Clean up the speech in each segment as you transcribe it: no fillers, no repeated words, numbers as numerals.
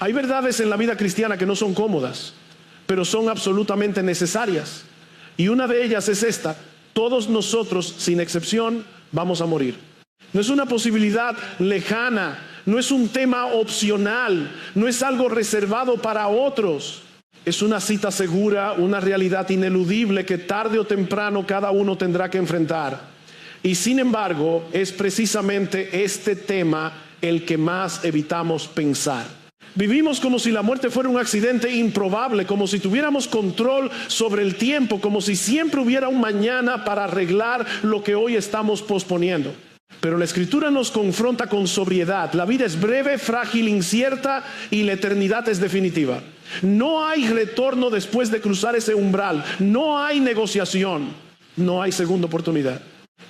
Hay verdades en la vida cristiana que no son cómodas, pero son absolutamente necesarias. Y una de ellas es esta: todos nosotros, sin excepción, vamos a morir. No es una posibilidad lejana, no es un tema opcional, no es algo reservado para otros. Es una cita segura, una realidad ineludible que tarde o temprano cada uno tendrá que enfrentar. Y sin embargo, es precisamente este tema el que más evitamos pensar. Vivimos como si la muerte fuera un accidente improbable, como si tuviéramos control sobre el tiempo, como si siempre hubiera un mañana para arreglar lo que hoy estamos posponiendo. Pero la Escritura nos confronta con sobriedad. La vida es breve, frágil, incierta, y la eternidad es definitiva. No hay retorno después de cruzar ese umbral. No hay negociación. No hay segunda oportunidad.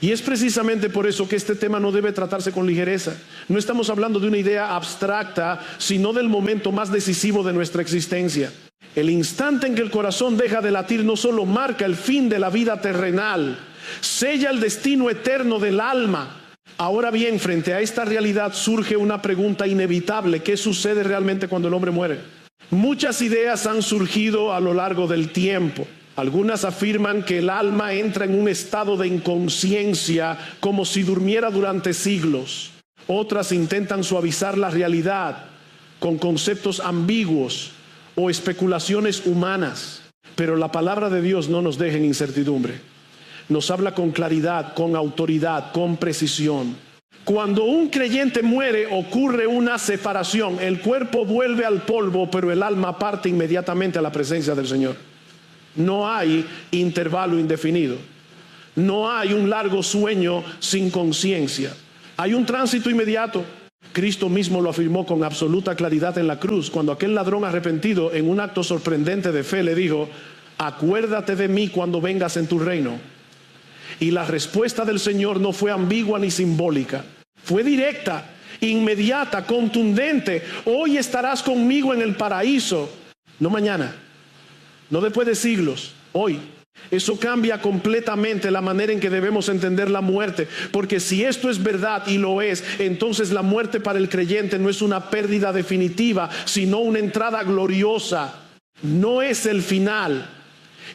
Y es precisamente por eso que este tema no debe tratarse con ligereza. No estamos hablando de una idea abstracta, sino del momento más decisivo de nuestra existencia. El instante en que el corazón deja de latir no solo marca el fin de la vida terrenal, sella el destino eterno del alma. Ahora bien, frente a esta realidad surge una pregunta inevitable: ¿qué sucede realmente cuando el hombre muere? Muchas ideas han surgido a lo largo del tiempo. Algunas afirman que el alma entra en un estado de inconsciencia como si durmiera durante siglos. Otras intentan suavizar la realidad con conceptos ambiguos o especulaciones humanas. Pero la palabra de Dios no nos deja en incertidumbre. Nos habla con claridad, con autoridad, con precisión. Cuando un creyente muere, ocurre una separación. El cuerpo vuelve al polvo, pero el alma parte inmediatamente a la presencia del Señor. No hay intervalo indefinido. No hay un largo sueño sin conciencia. Hay un tránsito inmediato. Cristo mismo lo afirmó con absoluta claridad en la cruz, cuando aquel ladrón arrepentido, en un acto sorprendente de fe, le dijo: acuérdate de mí cuando vengas en tu reino. Y la respuesta del Señor no fue ambigua ni simbólica. Fue directa, inmediata, contundente: hoy estarás conmigo en el paraíso. No mañana, no después de siglos, hoy. Eso cambia completamente la manera en que debemos entender la muerte, porque si esto es verdad, y lo es, entonces la muerte para el creyente no es una pérdida definitiva, sino una entrada gloriosa. No es el final,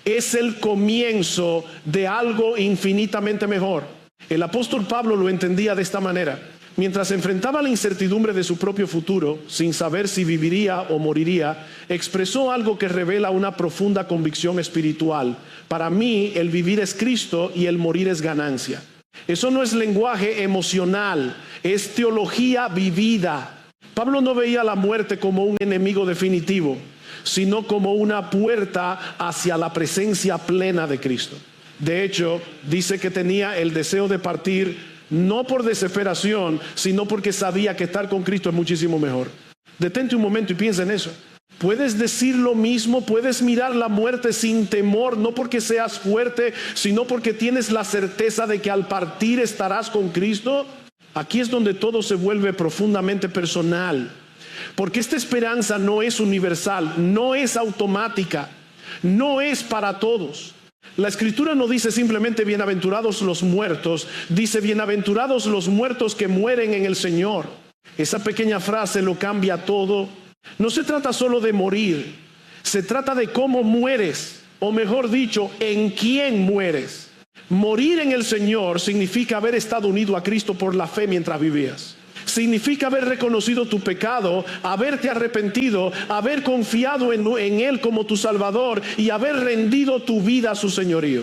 es el comienzo de algo infinitamente mejor. El apóstol Pablo lo entendía de esta manera. Mientras enfrentaba la incertidumbre de su propio futuro, sin saber si viviría o moriría, expresó algo que revela una profunda convicción espiritual: para mí el vivir es Cristo y el morir es ganancia. Eso no es lenguaje emocional, es teología vivida. Pablo no veía la muerte como un enemigo definitivo, sino como una puerta hacia la presencia plena de Cristo. De hecho, dice que tenía el deseo de partir no por desesperación, sino porque sabía que estar con Cristo es muchísimo mejor. Detente un momento y piensa en eso. Puedes decir lo mismo, puedes mirar la muerte sin temor, no porque seas fuerte, sino porque tienes la certeza de que al partir estarás con Cristo. Aquí es donde todo se vuelve profundamente personal, porque esta esperanza no es universal, no es automática, no es para todos. La Escritura no dice simplemente bienaventurados los muertos, dice bienaventurados los muertos que mueren en el Señor. Esa pequeña frase lo cambia todo. No se trata solo de morir, se trata de cómo mueres, o mejor dicho, en quién mueres. Morir en el Señor significa haber estado unido a Cristo por la fe mientras vivías. Significa haber reconocido tu pecado, haberte arrepentido, haber confiado en Él como tu Salvador y haber rendido tu vida a su señorío.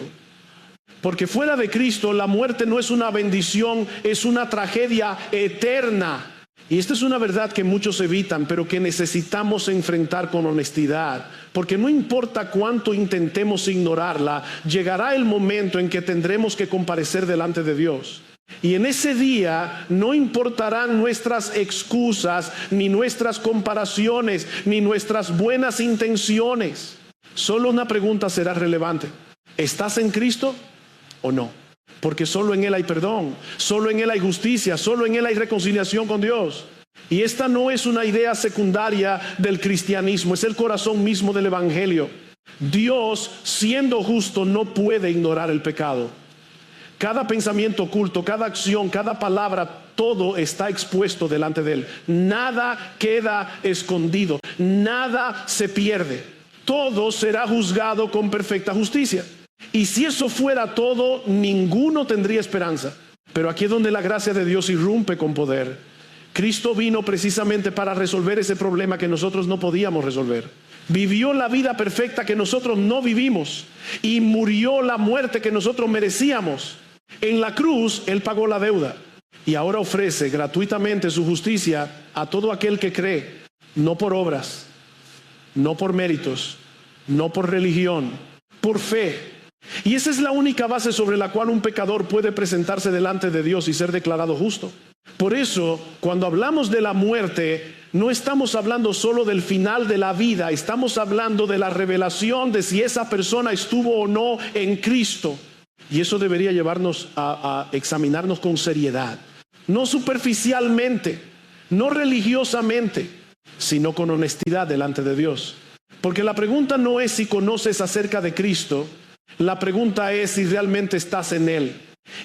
Porque fuera de Cristo la muerte no es una bendición, es una tragedia eterna. Y esta es una verdad que muchos evitan, pero que necesitamos enfrentar con honestidad. Porque no importa cuánto intentemos ignorarla, llegará el momento en que tendremos que comparecer delante de Dios. Y en ese día no importarán nuestras excusas, ni nuestras comparaciones, ni nuestras buenas intenciones. Solo una pregunta será relevante: ¿estás en Cristo o no? Porque solo en Él hay perdón, solo en Él hay justicia, solo en Él hay reconciliación con Dios. Y esta no es una idea secundaria del cristianismo, es el corazón mismo del Evangelio. Dios, siendo justo, no puede ignorar el pecado. Cada pensamiento oculto, cada acción, cada palabra, todo está expuesto delante de Él. Nada queda escondido. nada se pierde. Todo será juzgado con perfecta justicia. Y si eso fuera todo, ninguno tendría esperanza. Pero aquí es donde la gracia de Dios irrumpe con poder. Cristo vino precisamente para resolver ese problema que nosotros no podíamos resolver. Vivió la vida perfecta que nosotros no vivimos y murió la muerte que nosotros merecíamos. En la cruz, Él pagó la deuda y ahora ofrece gratuitamente su justicia a todo aquel que cree, no por obras, no por méritos, no por religión, por fe. Y esa es la única base sobre la cual un pecador puede presentarse delante de Dios y ser declarado justo. Por eso, cuando hablamos de la muerte, no estamos hablando solo del final de la vida, estamos hablando de la revelación de si esa persona estuvo o no en Cristo. Y eso debería llevarnos a examinarnos con seriedad, no superficialmente, no religiosamente, sino con honestidad delante de Dios. Porque la pregunta no es si conoces acerca de Cristo, la pregunta es si realmente estás en Él.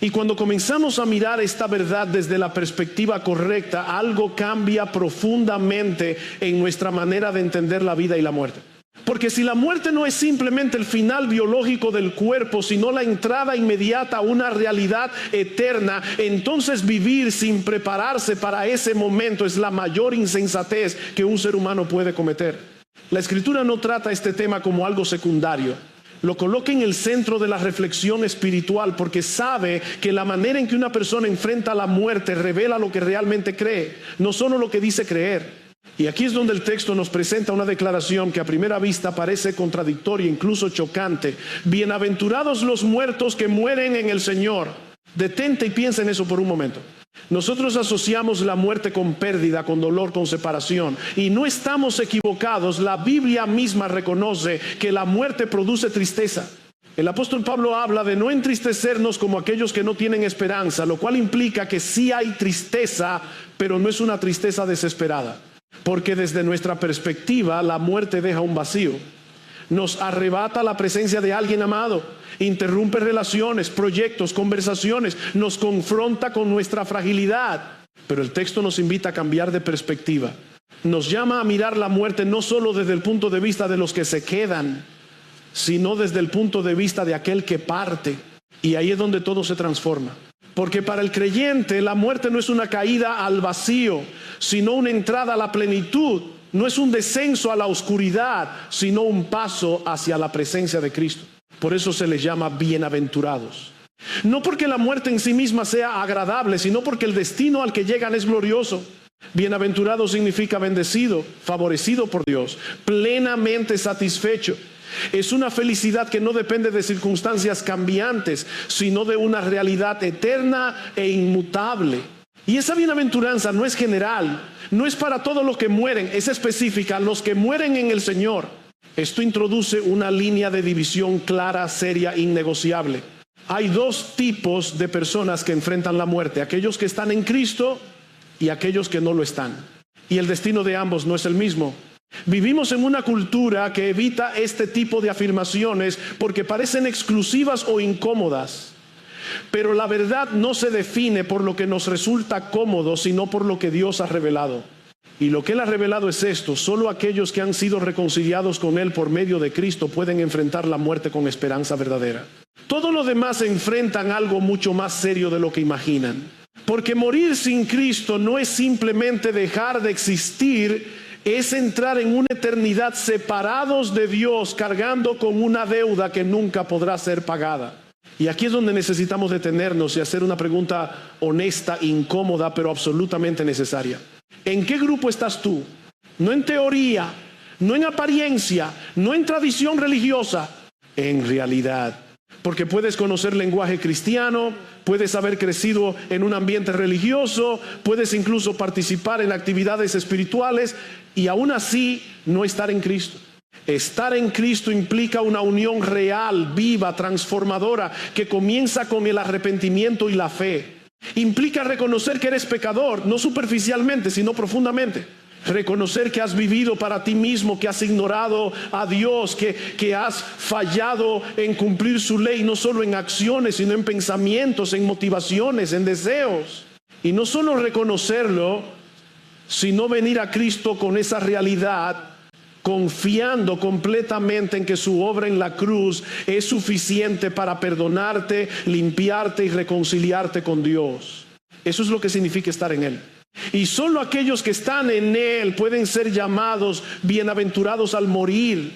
Y cuando comenzamos a mirar esta verdad desde la perspectiva correcta, algo cambia profundamente en nuestra manera de entender la vida y la muerte. Porque si la muerte no es simplemente el final biológico del cuerpo, sino la entrada inmediata a una realidad eterna, entonces vivir sin prepararse para ese momento es la mayor insensatez que un ser humano puede cometer. La Escritura no trata este tema como algo secundario. Lo coloca en el centro de la reflexión espiritual porque sabe que la manera en que una persona enfrenta la muerte revela lo que realmente cree, no solo lo que dice creer. Y aquí es donde el texto nos presenta una declaración que a primera vista parece contradictoria, incluso chocante. Bienaventurados los muertos que mueren en el Señor. Detente y piensa en eso por un momento. Nosotros asociamos la muerte con pérdida, con dolor, con separación. Y no estamos equivocados. La Biblia misma reconoce que la muerte produce tristeza. El apóstol Pablo habla de no entristecernos como aquellos que no tienen esperanza, lo cual implica que sí hay tristeza, pero no es una tristeza desesperada. Porque desde nuestra perspectiva, la muerte deja un vacío. Nos arrebata la presencia de alguien amado, interrumpe relaciones, proyectos, conversaciones, nos confronta con nuestra fragilidad. Pero el texto nos invita a cambiar de perspectiva. Nos llama a mirar la muerte no solo desde el punto de vista de los que se quedan, sino desde el punto de vista de aquel que parte. Y ahí es donde todo se transforma. Porque para el creyente la muerte no es una caída al vacío, sino una entrada a la plenitud. No es un descenso a la oscuridad, sino un paso hacia la presencia de Cristo. Por eso se les llama bienaventurados. No porque la muerte en sí misma sea agradable, sino porque el destino al que llegan es glorioso. Bienaventurado significa bendecido, favorecido por Dios, plenamente satisfecho. Es una felicidad que no depende de circunstancias cambiantes, sino de una realidad eterna e inmutable. Y esa bienaventuranza no es general, no es para todos los que mueren, es específica, los que mueren en el Señor. Esto introduce una línea de división clara, seria, innegociable. Hay dos tipos de personas que enfrentan la muerte, aquellos que están en Cristo y aquellos que no lo están. Y el destino de ambos no es el mismo. Vivimos en una cultura que evita este tipo de afirmaciones porque parecen exclusivas o incómodas. Pero la verdad no se define por lo que nos resulta cómodo, sino por lo que Dios ha revelado. Y lo que Él ha revelado es esto: solo aquellos que han sido reconciliados con Él por medio de Cristo pueden enfrentar la muerte con esperanza verdadera. Todos los demás enfrentan algo mucho más serio de lo que imaginan. Porque morir sin Cristo no es simplemente dejar de existir, es entrar en una eternidad separados de Dios, cargando con una deuda que nunca podrá ser pagada. Y aquí es donde necesitamos detenernos y hacer una pregunta honesta, incómoda, pero absolutamente necesaria. ¿En qué grupo estás tú? No en teoría, no en apariencia, no en tradición religiosa, en realidad. Porque puedes conocer lenguaje cristiano, puedes haber crecido en un ambiente religioso, puedes incluso participar en actividades espirituales y aún así no estar en Cristo. Estar en Cristo implica una unión real, viva, transformadora, que comienza con el arrepentimiento y la fe. Implica reconocer que eres pecador, no superficialmente, sino profundamente. Reconocer que has vivido para ti mismo, que has ignorado a Dios, que has fallado en cumplir su ley, no solo en acciones, sino en pensamientos, en motivaciones, en deseos. Y no solo reconocerlo, sino venir a Cristo con esa realidad confiando completamente en que su obra en la cruz es suficiente para perdonarte, limpiarte y reconciliarte con Dios. Eso es lo que significa estar en Él. Y solo aquellos que están en Él pueden ser llamados bienaventurados al morir,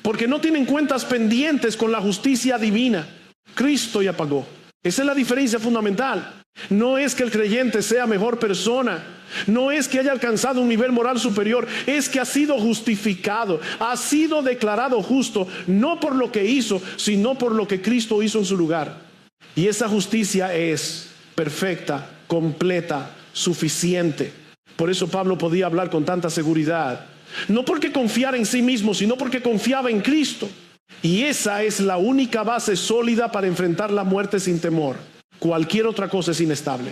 porque no tienen cuentas pendientes con la justicia divina. Cristo ya pagó. Esa es la diferencia fundamental. No es que el creyente sea mejor persona, no es que haya alcanzado un nivel moral superior, es que ha sido justificado, ha sido declarado justo, no por lo que hizo, sino por lo que Cristo hizo en su lugar. Y esa justicia es perfecta, completa, suficiente. Por eso Pablo podía hablar con tanta seguridad, no porque confiara en sí mismo, sino porque confiaba en Cristo. Y esa es la única base sólida para enfrentar la muerte sin temor. Cualquier otra cosa es inestable.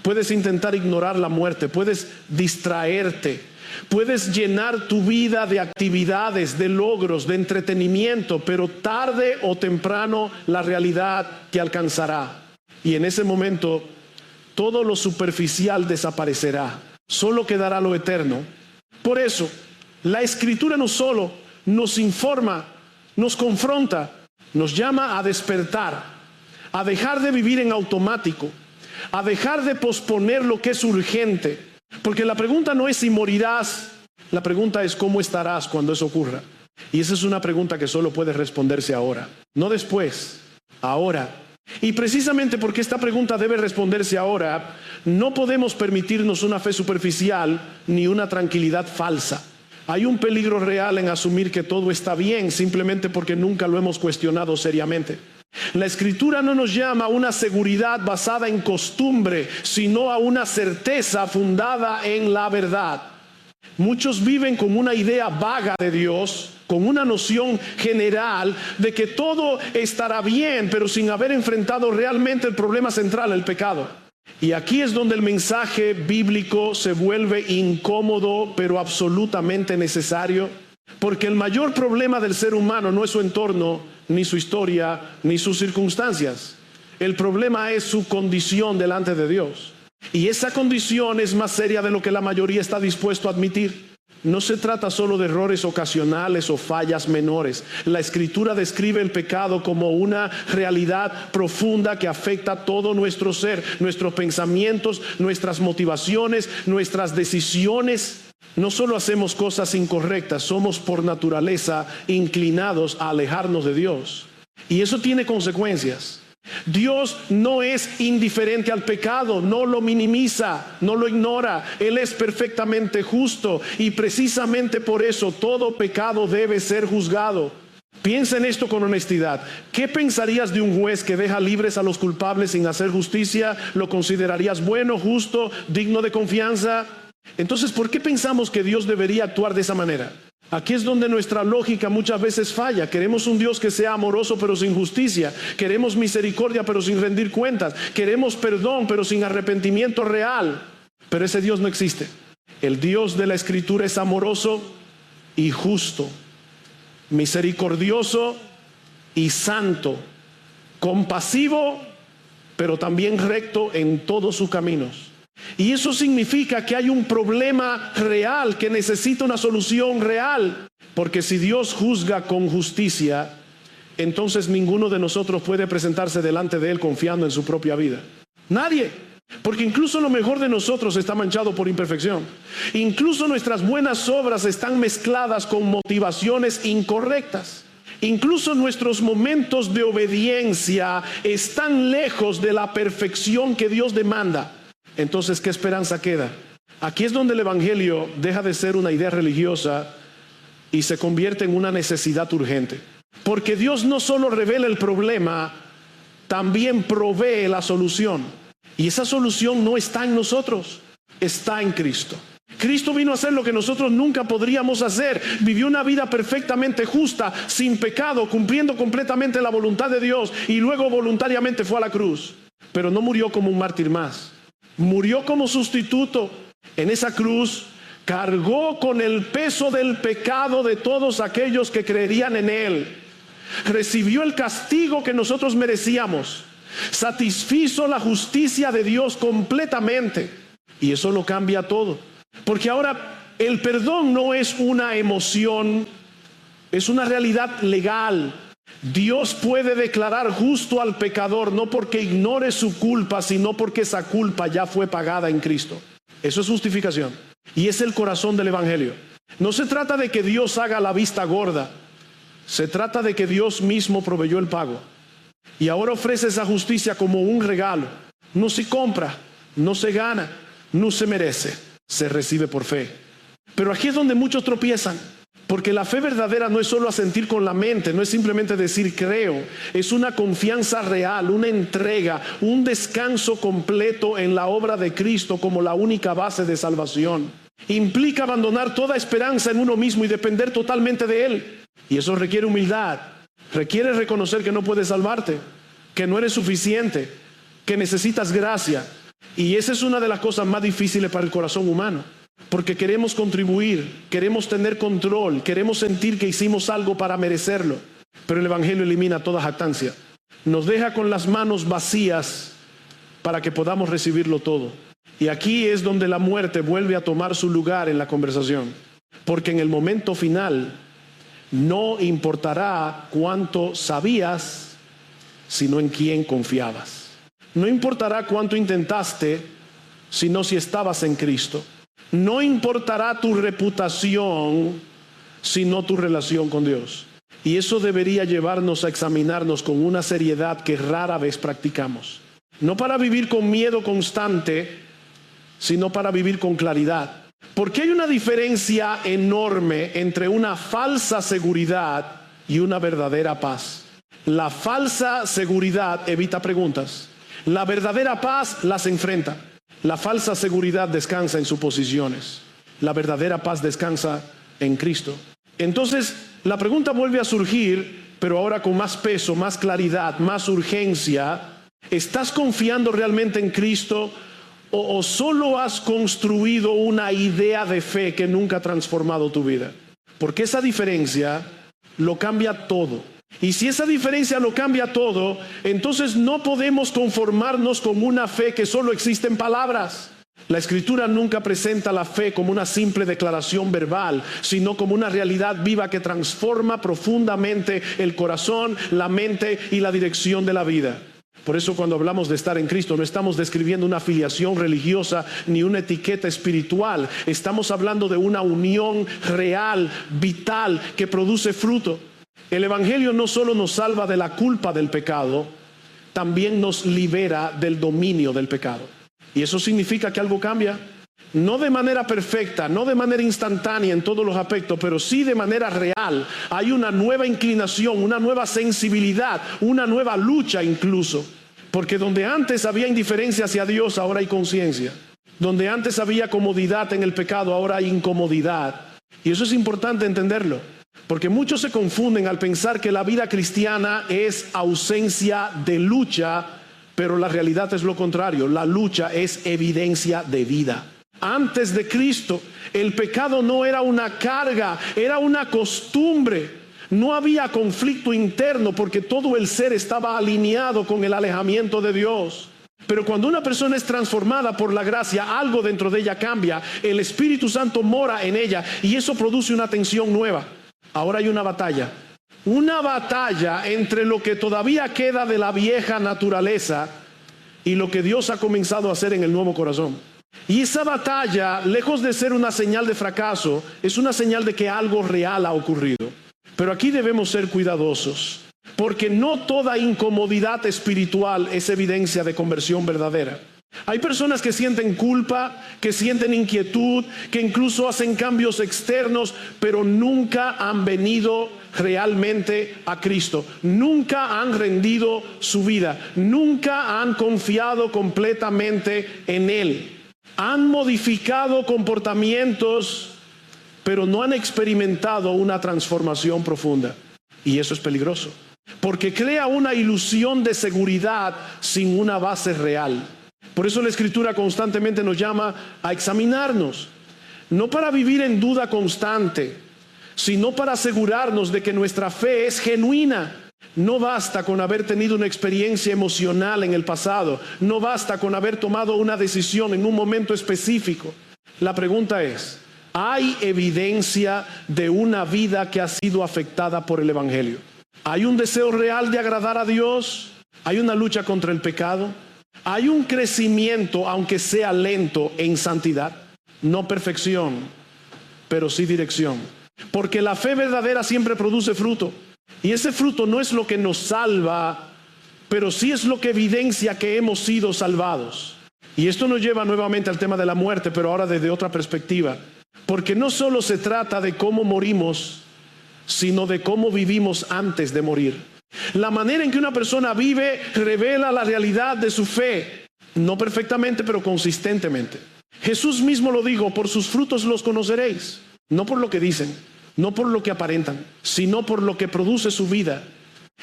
Puedes intentar ignorar la muerte, puedes distraerte, puedes llenar tu vida de actividades, de logros, de entretenimiento, pero tarde o temprano la realidad te alcanzará. Y en ese momento todo lo superficial desaparecerá, solo quedará lo eterno. Por eso, la Escritura no solo nos informa, nos confronta, nos llama a despertar, a dejar de vivir en automático, a dejar de posponer lo que es urgente. Porque la pregunta no es si morirás, la pregunta es cómo estarás cuando eso ocurra. Y esa es una pregunta que solo puede responderse ahora, no después, ahora. Y precisamente porque esta pregunta debe responderse ahora, no podemos permitirnos una fe superficial ni una tranquilidad falsa. Hay un peligro real en asumir que todo está bien simplemente porque nunca lo hemos cuestionado seriamente. La Escritura no nos llama a una seguridad basada en costumbre, sino a una certeza fundada en la verdad. Muchos viven con una idea vaga de Dios, con una noción general de que todo estará bien, pero sin haber enfrentado realmente el problema central, el pecado. Y aquí es donde el mensaje bíblico se vuelve incómodo, pero absolutamente necesario, porque el mayor problema del ser humano no es su entorno, ni su historia, ni sus circunstancias. El problema es su condición delante de Dios. Y esa condición es más seria de lo que la mayoría está dispuesto a admitir. No se trata solo de errores ocasionales o fallas menores. La Escritura describe el pecado como una realidad profunda que afecta todo nuestro ser, nuestros pensamientos, nuestras motivaciones, nuestras decisiones. No solo hacemos cosas incorrectas, somos por naturaleza inclinados a alejarnos de Dios. Y eso tiene consecuencias. Dios no es indiferente al pecado, no lo minimiza, no lo ignora. Él es perfectamente justo y precisamente por eso todo pecado debe ser juzgado. Piensa en esto con honestidad. ¿Qué pensarías de un juez que deja libres a los culpables sin hacer justicia? ¿Lo considerarías bueno, justo, digno de confianza? Entonces, ¿por qué pensamos que Dios debería actuar de esa manera? Aquí es donde nuestra lógica muchas veces falla. Queremos un Dios que sea amoroso pero sin justicia. Queremos misericordia pero sin rendir cuentas. Queremos perdón pero sin arrepentimiento real. Pero ese Dios no existe. El Dios de la Escritura es amoroso y justo, misericordioso y santo, compasivo pero también recto en todos sus caminos. Y eso significa que hay un problema real que necesita una solución real. Porque si Dios juzga con justicia, entonces ninguno de nosotros puede presentarse delante de Él confiando en su propia vida. Nadie. Porque incluso lo mejor de nosotros está manchado por imperfección. Incluso nuestras buenas obras están mezcladas con motivaciones incorrectas. Incluso nuestros momentos de obediencia están lejos de la perfección que Dios demanda. Entonces, ¿qué esperanza queda? Aquí es donde el Evangelio deja de ser una idea religiosa y se convierte en una necesidad urgente. Porque Dios no solo revela el problema, también provee la solución. Y esa solución no está en nosotros, está en Cristo. Cristo vino a hacer lo que nosotros nunca podríamos hacer. Vivió una vida perfectamente justa, sin pecado, cumpliendo completamente la voluntad de Dios, y luego voluntariamente fue a la cruz. Pero no murió como un mártir más. Murió como sustituto. En esa cruz cargó con el peso del pecado de todos aquellos que creerían en Él. Recibió el castigo que nosotros merecíamos. Satisfizo la justicia de Dios completamente. Y eso lo cambia todo. Porque ahora El perdón no es una emoción, es una realidad legal. Dios puede declarar justo al pecador no porque ignore su culpa, sino porque esa culpa ya fue pagada en Cristo. Eso es justificación. Y es el corazón del Evangelio. No se trata de que Dios haga la vista gorda. Se trata de que Dios mismo proveyó el pago. Y ahora ofrece esa justicia como un regalo. No se compra, no se gana, no se merece. Se recibe por fe. Pero aquí es donde muchos tropiezan. Porque la fe verdadera no es solo asentir con la mente, no es simplemente decir creo, es una confianza real, una entrega, un descanso completo en la obra de Cristo como la única base de salvación. Implica abandonar toda esperanza en uno mismo y depender totalmente de Él. Y eso requiere humildad, requiere reconocer que no puedes salvarte, que no eres suficiente, que necesitas gracia. Y esa es una de las cosas más difíciles para el corazón humano. Porque queremos contribuir, queremos tener control, queremos sentir que hicimos algo para merecerlo. Pero el Evangelio elimina toda jactancia. Nos deja con las manos vacías para que podamos recibirlo todo. Y aquí es donde la muerte vuelve a tomar su lugar en la conversación. Porque en el momento final no importará cuánto sabías, sino en quién confiabas. No importará cuánto intentaste, sino si estabas en Cristo. No importará tu reputación, sino tu relación con Dios. Y eso debería llevarnos a examinarnos con una seriedad que rara vez practicamos. No para vivir con miedo constante, sino para vivir con claridad. Porque hay una diferencia enorme entre una falsa seguridad y una verdadera paz. La falsa seguridad evita preguntas. La verdadera paz las enfrenta. La falsa seguridad descansa en suposiciones. La verdadera paz descansa en Cristo. Entonces, la pregunta vuelve a surgir, pero ahora con más peso, más claridad, más urgencia. ¿Estás confiando realmente en Cristo o solo has construido una idea de fe que nunca ha transformado tu vida? Porque esa diferencia lo cambia todo. Y si esa diferencia lo cambia todo, entonces no podemos conformarnos con una fe que solo existe en palabras. La Escritura nunca presenta la fe como una simple declaración verbal, sino como una realidad viva que transforma profundamente el corazón, la mente y la dirección de la vida. Por eso cuando hablamos de estar en Cristo no estamos describiendo una afiliación religiosa ni una etiqueta espiritual. Estamos hablando de una unión real, vital, que produce fruto. El Evangelio no solo nos salva de la culpa del pecado, también nos libera del dominio del pecado. Y eso significa que algo cambia. No de manera perfecta, no de manera instantánea en todos los aspectos, pero sí de manera real. Hay una nueva inclinación, una nueva sensibilidad, una nueva lucha incluso. Porque donde antes había indiferencia hacia Dios, ahora hay conciencia. Donde antes había comodidad en el pecado, ahora hay incomodidad. Y eso es importante entenderlo. Porque muchos se confunden al pensar que la vida cristiana es ausencia de lucha, pero la realidad es lo contrario. La lucha es evidencia de vida. Antes de Cristo, el pecado no era una carga, era una costumbre. No había conflicto interno porque todo el ser estaba alineado con el alejamiento de Dios. Pero cuando una persona es transformada por la gracia, algo dentro de ella cambia. El Espíritu Santo mora en ella y eso produce una tensión nueva. Ahora hay una batalla entre lo que todavía queda de la vieja naturaleza y lo que Dios ha comenzado a hacer en el nuevo corazón. Y esa batalla, lejos de ser una señal de fracaso, es una señal de que algo real ha ocurrido. Pero aquí debemos ser cuidadosos, porque no toda incomodidad espiritual es evidencia de conversión verdadera. Hay personas que sienten culpa, que sienten inquietud, que incluso hacen cambios externos, pero nunca han venido realmente a Cristo. Nunca han rendido su vida, nunca han confiado completamente en Él. Han modificado comportamientos, pero no han experimentado una transformación profunda. Y eso es peligroso, porque crea una ilusión de seguridad sin una base real. Por eso la Escritura constantemente nos llama a examinarnos, no para vivir en duda constante, sino para asegurarnos de que nuestra fe es genuina. No basta con haber tenido una experiencia emocional en el pasado, no basta con haber tomado una decisión en un momento específico. La pregunta es, hay evidencia de una vida que ha sido afectada por el Evangelio. Hay un deseo real de agradar a Dios, hay una lucha contra el pecado, hay un crecimiento, aunque sea lento, en santidad, no perfección, pero sí dirección. Porque la fe verdadera siempre produce fruto, y ese fruto no es lo que nos salva, pero sí es lo que evidencia que hemos sido salvados. Y esto nos lleva nuevamente al tema de la muerte, pero ahora desde otra perspectiva. Porque no solo se trata de cómo morimos, sino de cómo vivimos antes de morir. La manera en que una persona vive revela la realidad de su fe, no perfectamente, pero consistentemente. Jesús mismo lo dijo: por sus frutos los conoceréis, no por lo que dicen, no por lo que aparentan, sino por lo que produce su vida.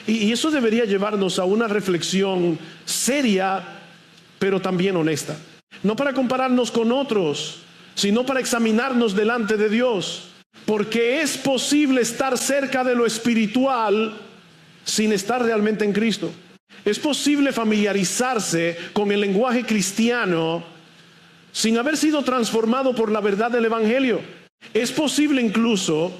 Y eso debería llevarnos a una reflexión seria, pero también honesta. No para compararnos con otros, sino para examinarnos delante de Dios. Porque es posible estar cerca de lo espiritual sin estar realmente en Cristo. Es posible familiarizarse con el lenguaje cristiano sin haber sido transformado por la verdad del Evangelio. Es posible incluso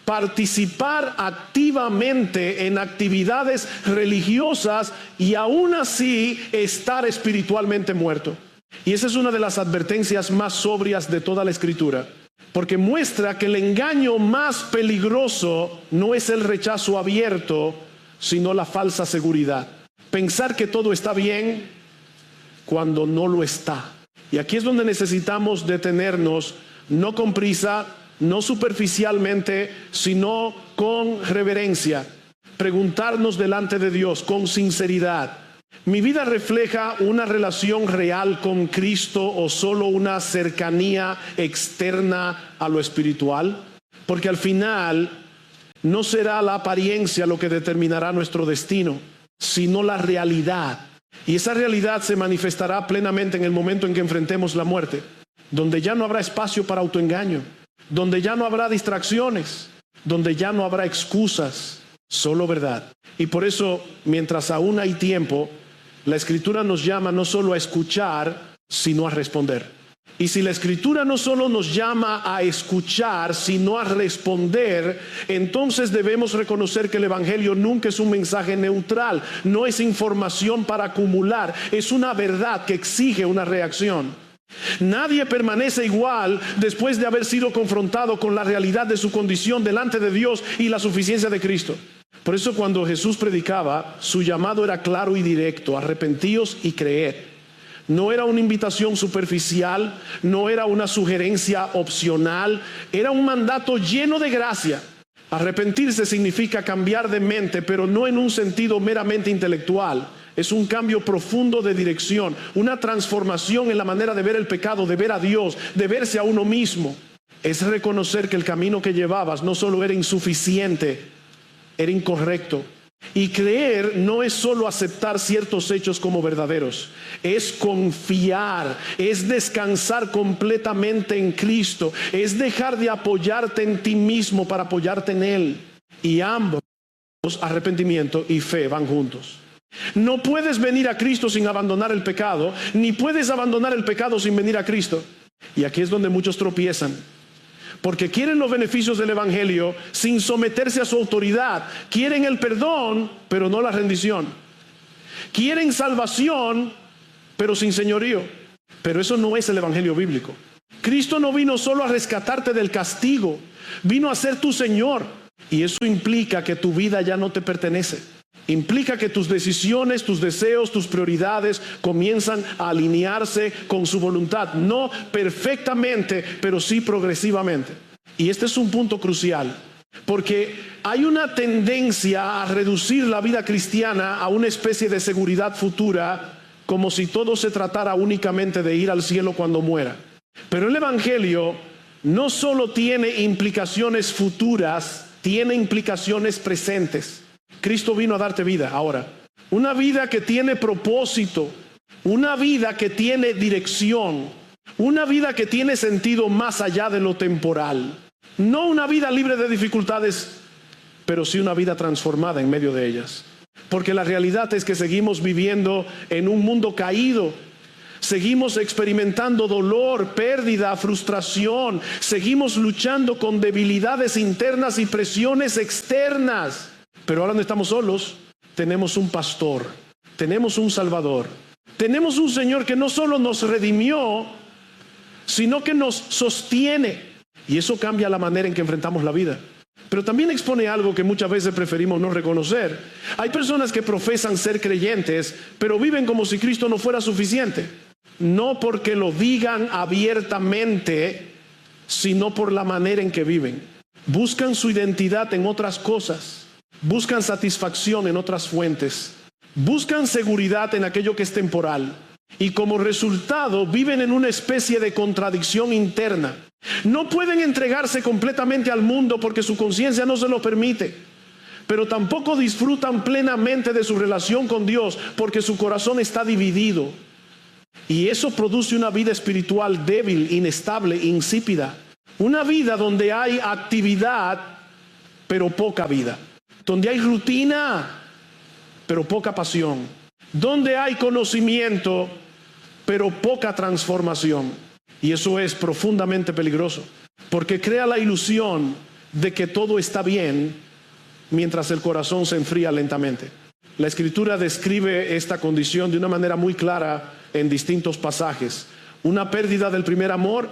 participar activamente en actividades religiosas y aún así estar espiritualmente muerto. Y esa es una de las advertencias más sobrias de toda la Escritura, porque muestra que el engaño más peligroso no es el rechazo abierto, sino la falsa seguridad. Pensar que todo está bien cuando no lo está. Y aquí es donde necesitamos detenernos, no con prisa, no superficialmente, sino con reverencia. Preguntarnos delante de Dios con sinceridad: ¿mi vida refleja una relación real con Cristo o solo una cercanía externa a lo espiritual? Porque al final no será la apariencia lo que determinará nuestro destino, sino la realidad. Y esa realidad se manifestará plenamente en el momento en que enfrentemos la muerte, donde ya no habrá espacio para autoengaño, donde ya no habrá distracciones, donde ya no habrá excusas, solo verdad. Y por eso, mientras aún hay tiempo, la Escritura nos llama no solo a escuchar, sino a responder. Y si la Escritura no solo nos llama a escuchar, sino a responder, entonces debemos reconocer que el Evangelio nunca es un mensaje neutral, no es información para acumular, es una verdad que exige una reacción. Nadie permanece igual después de haber sido confrontado con la realidad de su condición delante de Dios y la suficiencia de Cristo. Por eso cuando Jesús predicaba, su llamado era claro y directo: arrepentíos y creed. No era una invitación superficial, no era una sugerencia opcional, era un mandato lleno de gracia. Arrepentirse significa cambiar de mente, pero no en un sentido meramente intelectual. Es un cambio profundo de dirección, una transformación en la manera de ver el pecado, de ver a Dios, de verse a uno mismo. Es reconocer que el camino que llevabas no solo era insuficiente, era incorrecto. Y creer no es solo aceptar ciertos hechos como verdaderos, es confiar, es descansar completamente en Cristo, es dejar de apoyarte en ti mismo para apoyarte en Él. Y ambos, arrepentimiento y fe, van juntos. No puedes venir a Cristo sin abandonar el pecado, ni puedes abandonar el pecado sin venir a Cristo. Y aquí es donde muchos tropiezan, porque quieren los beneficios del Evangelio sin someterse a su autoridad. Quieren el perdón, pero no la rendición. Quieren salvación, pero sin señorío. Pero eso no es el Evangelio bíblico. Cristo no vino solo a rescatarte del castigo, vino a ser tu Señor. Y eso implica que tu vida ya no te pertenece. Implica que tus decisiones, tus deseos, tus prioridades comienzan a alinearse con su voluntad. No perfectamente, pero sí progresivamente. Y este es un punto crucial, porque hay una tendencia a reducir la vida cristiana a una especie de seguridad futura, como si todo se tratara únicamente de ir al cielo cuando muera. Pero el Evangelio no solo tiene implicaciones futuras, tiene implicaciones presentes. Cristo vino a darte vida ahora, una vida que tiene propósito, una vida que tiene dirección, una vida que tiene sentido más allá de lo temporal. No una vida libre de dificultades, pero sí una vida transformada en medio de ellas. Porque la realidad es que seguimos viviendo en un mundo caído, Seguimos experimentando dolor, pérdida, frustración. Seguimos luchando con debilidades internas y presiones externas. Pero ahora no estamos solos. Tenemos un pastor, tenemos un Salvador, tenemos un Señor que no solo nos redimió, sino que nos sostiene. Y eso cambia la manera en que enfrentamos la vida. Pero también expone algo que muchas veces preferimos no reconocer. Hay personas que profesan ser creyentes, pero viven como si Cristo no fuera suficiente. No porque lo digan abiertamente, sino por la manera en que viven. Buscan su identidad en otras cosas. Buscan satisfacción en otras fuentes. Buscan seguridad en aquello que es temporal. Y como resultado viven en una especie de contradicción interna. No pueden entregarse completamente al mundo porque su conciencia no se lo permite. Pero tampoco disfrutan plenamente de su relación con Dios porque su corazón está dividido. Y eso produce una vida espiritual débil, inestable, insípida. Una vida donde hay actividad, pero poca vida. Donde hay rutina, pero poca pasión. Donde hay conocimiento, pero poca transformación. Y eso es profundamente peligroso, porque crea la ilusión de que todo está bien mientras el corazón se enfría lentamente. La Escritura describe esta condición de una manera muy clara en distintos pasajes. Una pérdida del primer amor,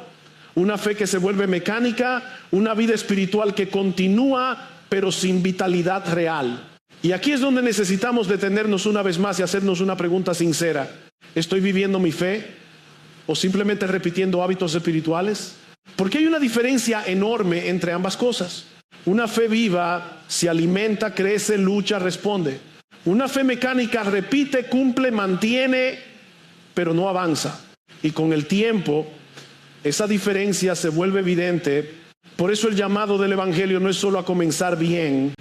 una fe que se vuelve mecánica, una vida espiritual que continúa pero sin vitalidad real. Y aquí es donde necesitamos detenernos una vez más y hacernos una pregunta sincera. ¿Estoy viviendo mi fe o simplemente repitiendo hábitos espirituales? Porque hay una diferencia enorme entre ambas cosas. Una fe viva se alimenta, crece, lucha, responde. Una fe mecánica repite, cumple, mantiene, pero no avanza. Y con el tiempo, esa diferencia se vuelve evidente. Por eso el llamado del Evangelio no es solo a comenzar bien,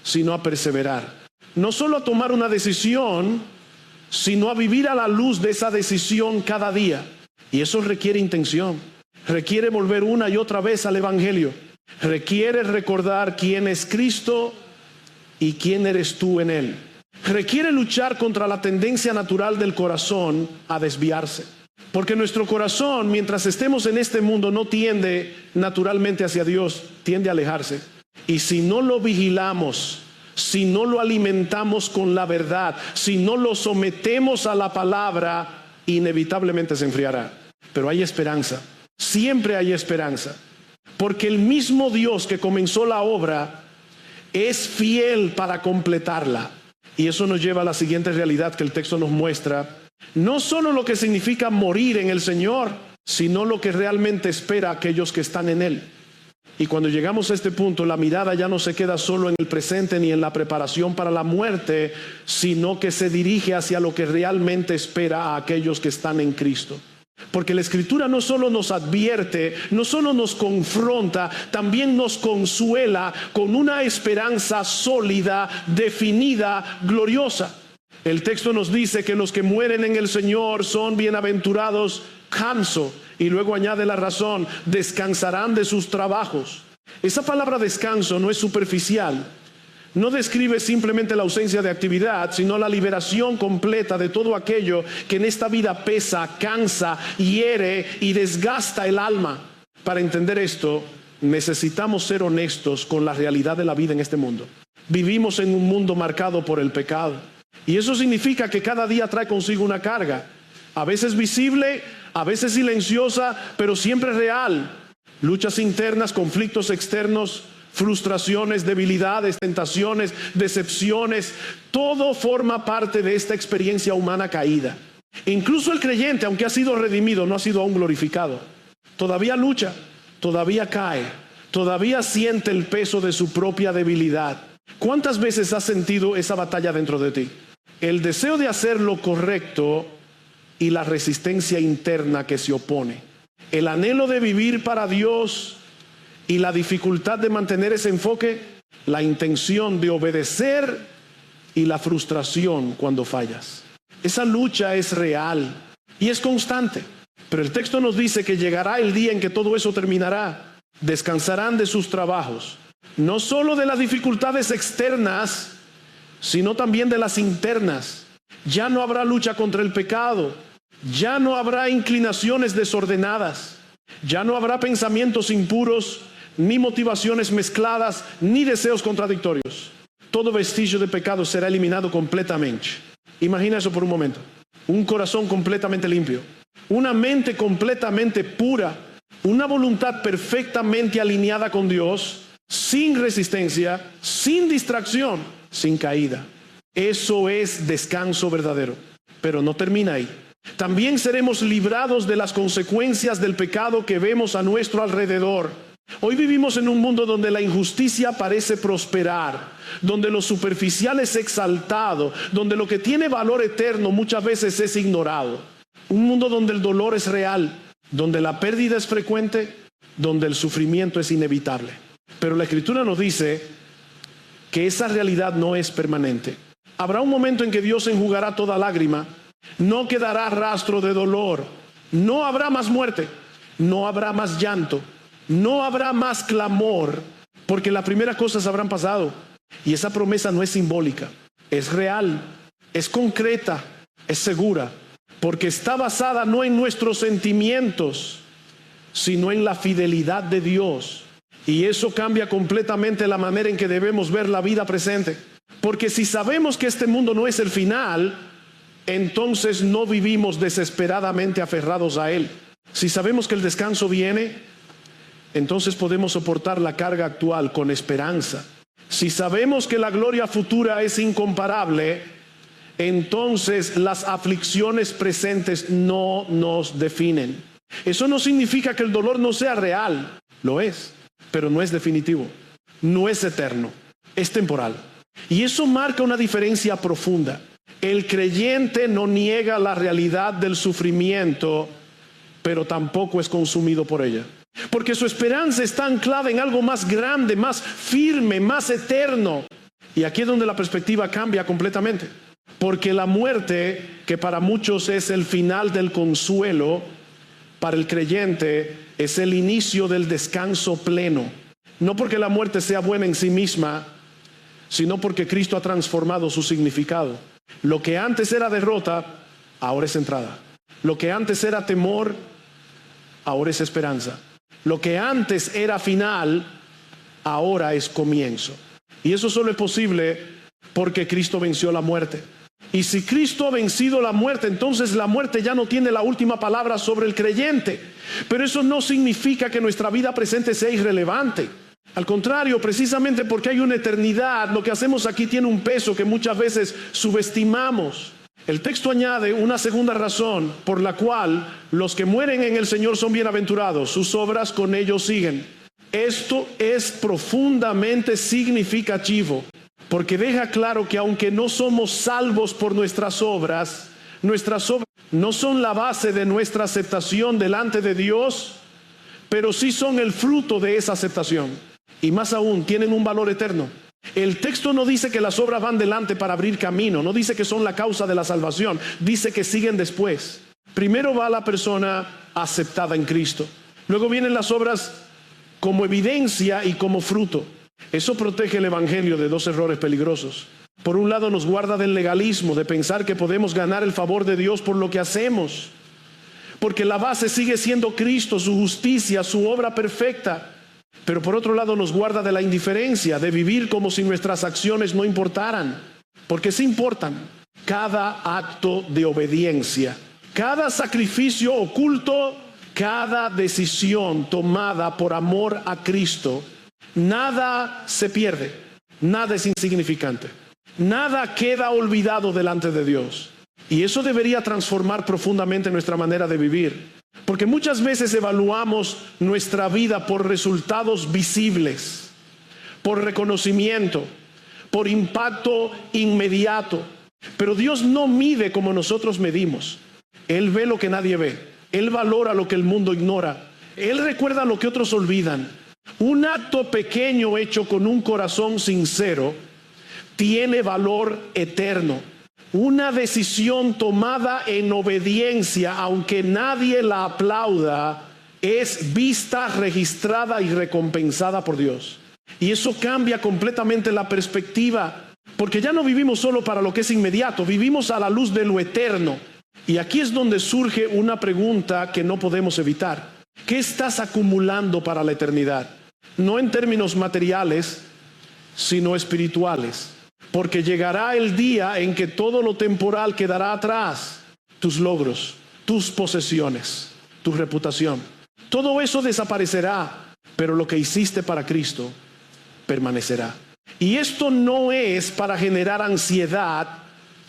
sino a perseverar. No solo a tomar una decisión, sino a vivir a la luz de esa decisión cada día. Y eso requiere intención. Requiere volver una y otra vez al Evangelio. Requiere recordar quién es Cristo y quién eres tú en Él. Requiere luchar contra la tendencia natural del corazón a desviarse. Porque nuestro corazón, mientras estemos en este mundo, no tiende naturalmente hacia Dios, tiende a alejarse. Y si no lo vigilamos, si no lo alimentamos con la verdad, si no lo sometemos a la palabra, inevitablemente se enfriará. Pero hay esperanza, siempre hay esperanza. Porque el mismo Dios que comenzó la obra es fiel para completarla. Y eso nos lleva a la siguiente realidad que el texto nos muestra. No solo lo que significa morir en el Señor, sino lo que realmente espera a aquellos que están en Él. Y cuando llegamos a este punto, la mirada ya no se queda solo en el presente ni en la preparación para la muerte, sino que se dirige hacia lo que realmente espera a aquellos que están en Cristo. Porque la Escritura no solo nos advierte, no solo nos confronta, también nos consuela con una esperanza sólida, definida, gloriosa. El texto nos dice que los que mueren en el Señor son bienaventurados, canso, y luego añade la razón, descansarán de sus trabajos. Esa palabra descanso no es superficial, no describe simplemente la ausencia de actividad, sino la liberación completa de todo aquello que en esta vida pesa, cansa, hiere y desgasta el alma. Para entender esto, necesitamos ser honestos con la realidad de la vida en este mundo. Vivimos en un mundo marcado por el pecado. Y eso significa que cada día trae consigo una carga, a veces visible, a veces silenciosa, pero siempre real. Luchas internas, conflictos externos, frustraciones, debilidades, tentaciones, decepciones, todo forma parte de esta experiencia humana caída. Incluso el creyente, aunque ha sido redimido, no ha sido aún glorificado. Todavía lucha, todavía cae, todavía siente el peso de su propia debilidad. ¿Cuántas veces has sentido esa batalla dentro de ti? El deseo de hacer lo correcto y la resistencia interna que se opone. El anhelo de vivir para Dios y la dificultad de mantener ese enfoque, la intención de obedecer y la frustración cuando fallas. Esa lucha es real y es constante. Pero el texto nos dice que llegará el día en que todo eso terminará. Descansarán de sus trabajos. No solo de las dificultades externas, sino también de las internas. Ya no habrá lucha contra el pecado. Ya no habrá inclinaciones desordenadas, ya no habrá pensamientos impuros, ni motivaciones mezcladas, ni deseos contradictorios. Todo vestigio de pecado será eliminado completamente. Imagina eso por un momento. Un corazón completamente limpio, una mente completamente pura, una voluntad perfectamente alineada con Dios, sin resistencia, sin distracción, sin caída. Eso es descanso verdadero. Pero no termina ahí. También seremos librados de las consecuencias del pecado que vemos a nuestro alrededor. Hoy vivimos en un mundo donde la injusticia parece prosperar, donde lo superficial es exaltado, donde lo que tiene valor eterno muchas veces es ignorado. Un mundo donde el dolor es real, donde la pérdida es frecuente, donde el sufrimiento es inevitable. Pero la Escritura nos dice que esa realidad no es permanente. Habrá un momento en que Dios enjugará toda lágrima, no quedará rastro de dolor, no habrá más muerte, no habrá más llanto, no habrá más clamor, porque las primeras cosas habrán pasado. Y esa promesa no es simbólica, es real, es concreta, es segura, porque está basada no en nuestros sentimientos, sino en la fidelidad de Dios. Y eso cambia completamente la manera en que debemos ver la vida presente. Porque si sabemos que este mundo no es el final, entonces no vivimos desesperadamente aferrados a él. Si sabemos que el descanso viene, entonces podemos soportar la carga actual con esperanza. Si sabemos que la gloria futura es incomparable, entonces las aflicciones presentes no nos definen. Eso no significa que el dolor no sea real, lo es, pero no es definitivo, no es eterno, es temporal. Y eso marca una diferencia profunda. El creyente no niega la realidad del sufrimiento, pero tampoco es consumido por ella. Porque su esperanza está anclada en algo más grande, más firme, más eterno. Y aquí es donde la perspectiva cambia completamente. Porque la muerte, que para muchos es el final del consuelo, para el creyente es el inicio del descanso pleno. No porque la muerte sea buena en sí misma, sino porque Cristo ha transformado su significado. Lo que antes era derrota, ahora es entrada. Lo que antes era temor, ahora es esperanza. Lo que antes era final, ahora es comienzo. Y eso solo es posible porque Cristo venció la muerte. Y si Cristo ha vencido la muerte, entonces la muerte ya no tiene la última palabra sobre el creyente. Pero eso no significa que nuestra vida presente sea irrelevante. Al contrario, precisamente porque hay una eternidad, lo que hacemos aquí tiene un peso que muchas veces subestimamos. El texto añade una segunda razón por la cual los que mueren en el Señor son bienaventurados, sus obras con ellos siguen. Esto es profundamente significativo, porque deja claro que aunque no somos salvos por nuestras obras no son la base de nuestra aceptación delante de Dios, pero sí son el fruto de esa aceptación. Y más aún, tienen un valor eterno. El texto no dice que las obras van delante para abrir camino, no dice que son la causa de la salvación, dice que siguen después. Primero va la persona aceptada en Cristo, luego vienen las obras como evidencia y como fruto. Eso protege el evangelio de dos errores peligrosos. Por un lado nos guarda del legalismo, de pensar que podemos ganar el favor de Dios por lo que hacemos, porque la base sigue siendo Cristo, su justicia, su obra perfecta. Pero por otro lado nos guarda de la indiferencia, de vivir como si nuestras acciones no importaran, porque sí importan. Cada acto de obediencia, cada sacrificio oculto, cada decisión tomada por amor a Cristo, nada se pierde, nada es insignificante, nada queda olvidado delante de Dios. Y eso debería transformar profundamente nuestra manera de vivir. Porque muchas veces evaluamos nuestra vida por resultados visibles, por reconocimiento, por impacto inmediato. Pero Dios no mide como nosotros medimos. Él ve lo que nadie ve. Él valora lo que el mundo ignora. Él recuerda lo que otros olvidan. Un acto pequeño hecho con un corazón sincero tiene valor eterno. Una decisión tomada en obediencia, aunque nadie la aplauda, es vista, registrada y recompensada por Dios. Y eso cambia completamente la perspectiva, porque ya no vivimos solo para lo que es inmediato, vivimos a la luz de lo eterno. Y aquí es donde surge una pregunta que no podemos evitar. ¿Qué estás acumulando para la eternidad? No en términos materiales, sino espirituales. Porque llegará el día en que todo lo temporal quedará atrás. Tus logros, tus posesiones, tu reputación. Todo eso desaparecerá, pero lo que hiciste para Cristo permanecerá. Y esto no es para generar ansiedad,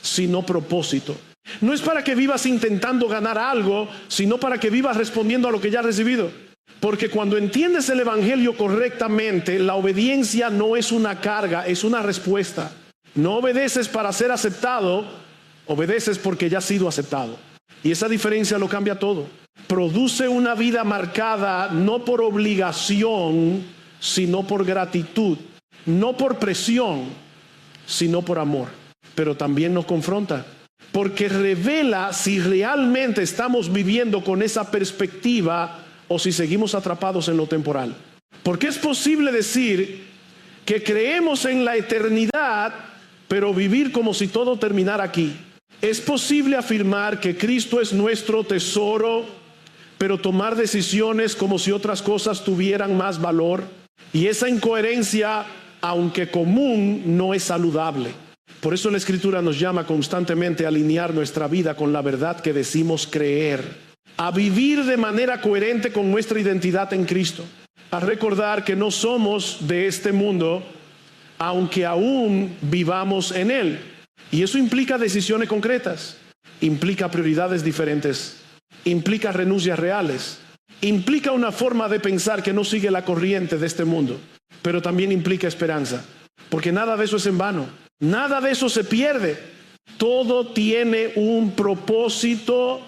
sino propósito. No es para que vivas intentando ganar algo, sino para que vivas respondiendo a lo que ya has recibido. Porque cuando entiendes el evangelio correctamente, la obediencia no es una carga, es una respuesta. No obedeces para ser aceptado, obedeces porque ya has sido aceptado. Y esa diferencia lo cambia todo. Produce una vida marcada no por obligación, sino por gratitud. No por presión, sino por amor. Pero también nos confronta, porque revela si realmente estamos viviendo con esa perspectiva o si seguimos atrapados en lo temporal. Porque es posible decir que creemos en la eternidad, pero vivir como si todo terminara aquí. Es posible afirmar que Cristo es nuestro tesoro, pero tomar decisiones como si otras cosas tuvieran más valor. Y esa incoherencia, aunque común, no es saludable. Por eso la Escritura nos llama constantemente a alinear nuestra vida con la verdad que decimos creer, a vivir de manera coherente con nuestra identidad en Cristo, a recordar que no somos de este mundo, aunque aún vivamos en él. Y eso implica decisiones concretas, implica prioridades diferentes, implica renuncias reales, implica una forma de pensar que no sigue la corriente de este mundo, pero también implica esperanza, porque nada de eso es en vano, nada de eso se pierde, todo tiene un propósito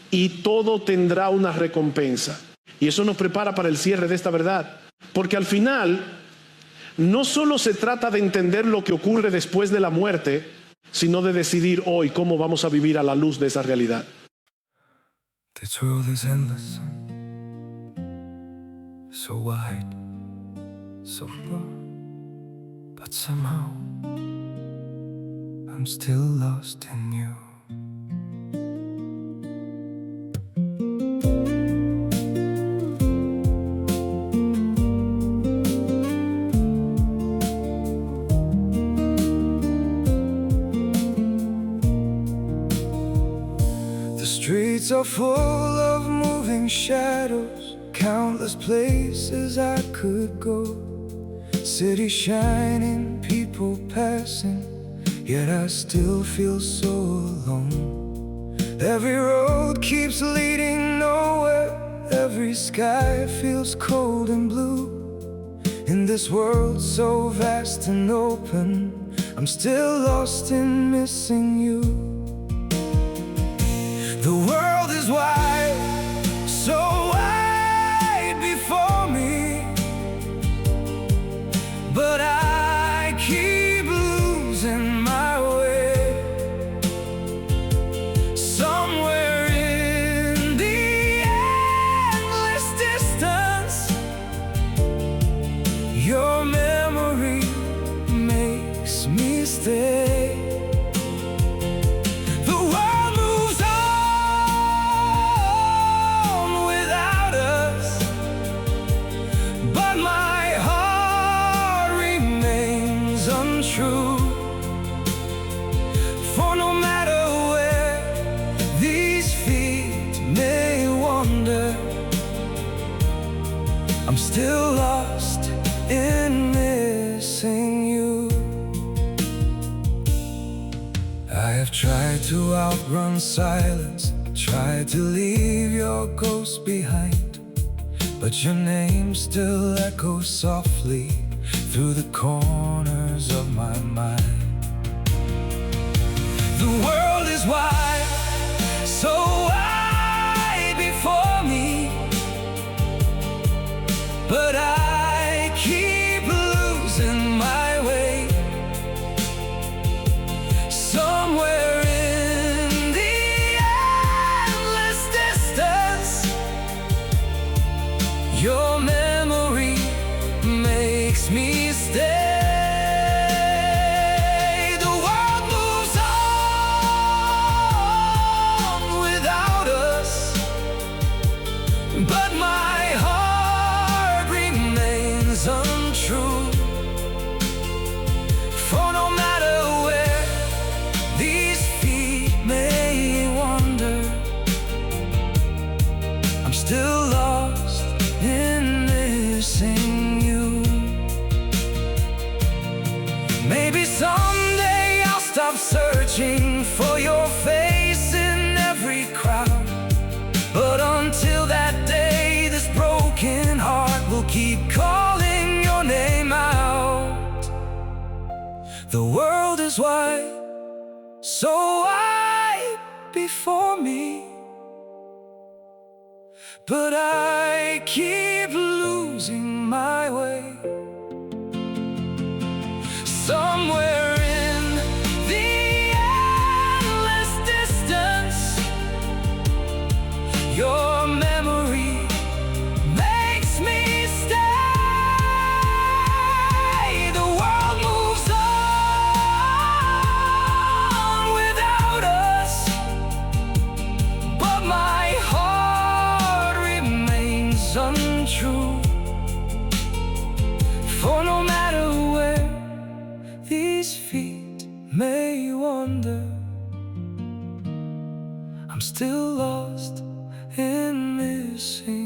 y todo tendrá una recompensa. Y eso nos prepara para el cierre de esta verdad, porque al final no solo se trata de entender lo que ocurre después de la muerte, sino de decidir hoy cómo vamos a vivir a la luz de esa realidad. This world is endless, so wide, so broad, but somehow I'm still lost in you. The streets are full of moving shadows, countless places I could go. City shining, people passing, yet I still feel so alone. Every road keeps leading nowhere, every sky feels cold and blue. In this world so vast and open, I'm still lost in missing you. The world is wide, so wide before me, but I keep losing my way. Somewhere in the endless distance, your memory makes me stay. True, for no matter where these feet may wander, I'm still lost in missing you. I have tried to outrun silence, tried to leave your ghost behind, but your name still echoes softly through the corners of my mind. The world is wide, so wide before me, but I keep losing my way. Somewhere in the endless distance, your memory makes me stay. The world moves on Maybe someday I'll stop searching for your face in every crowd. But until that day, this broken heart will keep calling your name out. The world is wide, so wide before me, but I keep losing my way. Somewhere in the endless distance, your memory makes me stay. The world moves on without us, but my heart remains untrue. For no matter where these feet may wander, I'm still lost in missing